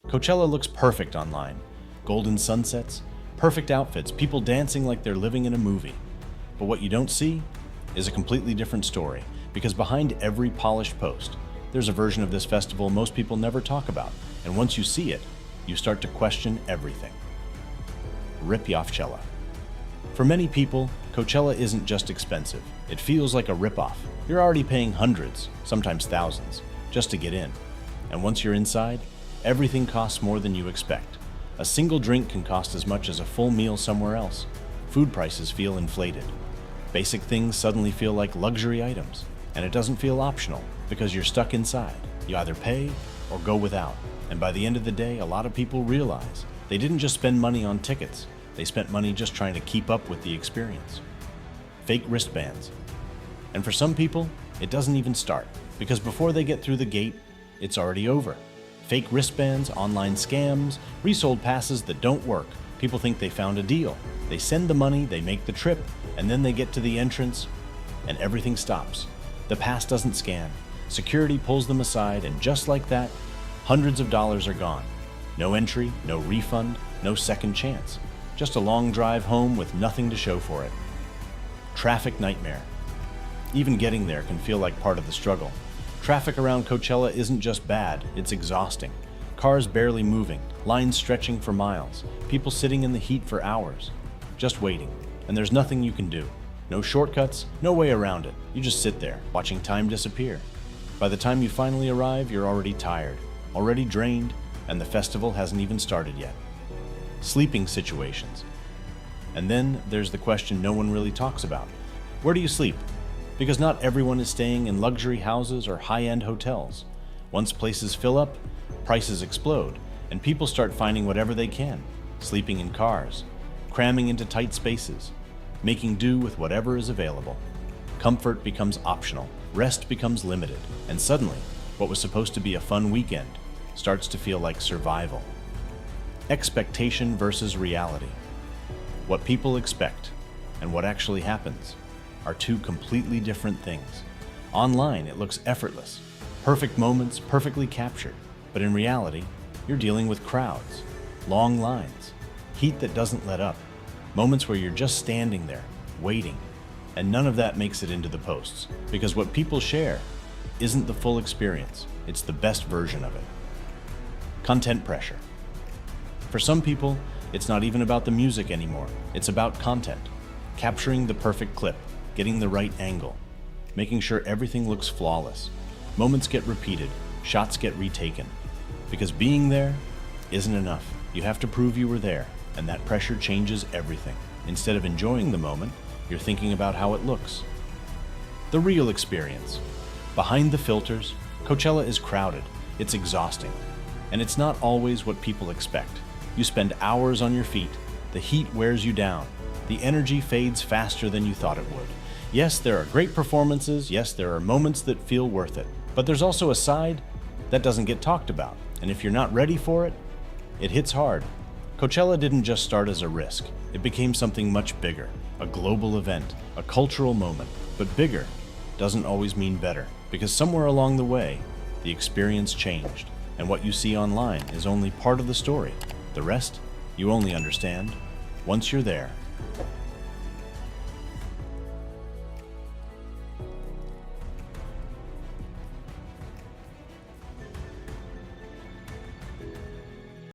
Coachella looks perfect online. Golden sunsets, perfect outfits, people dancing like they're living in a movie. But what you don't see is a completely different story, because behind every polished post, there's a version of this festival most people never talk about, and once you see it, you start to question everything. RIPOFFCHELLA. For many people, Coachella isn't just expensive. It feels like a ripoff. You're already paying hundreds, sometimes thousands, just to get in. And once you're inside, everything costs more than you expect. A single drink can cost as much as a full meal somewhere else. Food prices feel inflated. Basic things suddenly feel like luxury items, and it doesn't feel optional because you're stuck inside. You either pay or go without. And by the end of the day, a lot of people realize they didn't just spend money on tickets. They spent money just trying to keep up with the experience. Fake wristbands. And for some people, it doesn't even start, because before they get through the gate, it's already over. Fake wristbands, online scams, resold passes that don't work. People think they found a deal. They send the money, they make the trip, and then they get to the entrance, and everything stops. The pass doesn't scan. Security pulls them aside, and just like that, hundreds of dollars are gone. No entry, no refund, no second chance. Just a long drive home with nothing to show for it. Traffic nightmare. Even getting there can feel like part of the struggle. Traffic around Coachella isn't just bad, it's exhausting. Cars barely moving, lines stretching for miles, people sitting in the heat for hours, just waiting, and there's nothing you can do. No shortcuts, no way around it. You just sit there, watching time disappear. By the time you finally arrive, you're already tired, already drained, and the festival hasn't even started yet. Sleeping situations. And then there's the question no one really talks about. Where do you sleep? Because not everyone is staying in luxury houses or high-end hotels. Once places fill up, prices explode, and people start finding whatever they can, sleeping in cars, cramming into tight spaces, making do with whatever is available. Comfort becomes optional, rest becomes limited, and suddenly, what was supposed to be a fun weekend starts to feel like survival. Expectation versus reality. What people expect and what actually happens are two completely different things. Online, it looks effortless. Perfect moments, perfectly captured. But in reality, you're dealing with crowds, long lines, heat that doesn't let up, moments where you're just standing there, waiting. And none of that makes it into the posts, because what people share isn't the full experience, it's the best version of it. Content pressure. For some people, it's not even about the music anymore, it's about content. Capturing the perfect clip, getting the right angle, making sure everything looks flawless. Moments get repeated, shots get retaken. Because being there isn't enough. You have to prove you were there, and that pressure changes everything. Instead of enjoying the moment, you're thinking about how it looks. The real experience. Behind the filters, Coachella is crowded, it's exhausting, and it's not always what people expect. You spend hours on your feet, the heat wears you down, the energy fades faster than you thought it would. Yes, there are great performances, yes, there are moments that feel worth it, but there's also a side that doesn't get talked about, and if you're not ready for it, it hits hard. Coachella didn't just start as a risk, it became something much bigger, a global event, a cultural moment. But bigger doesn't always mean better, because somewhere along the way, the experience changed, and what you see online is only part of the story. The rest, you only understand once you're there.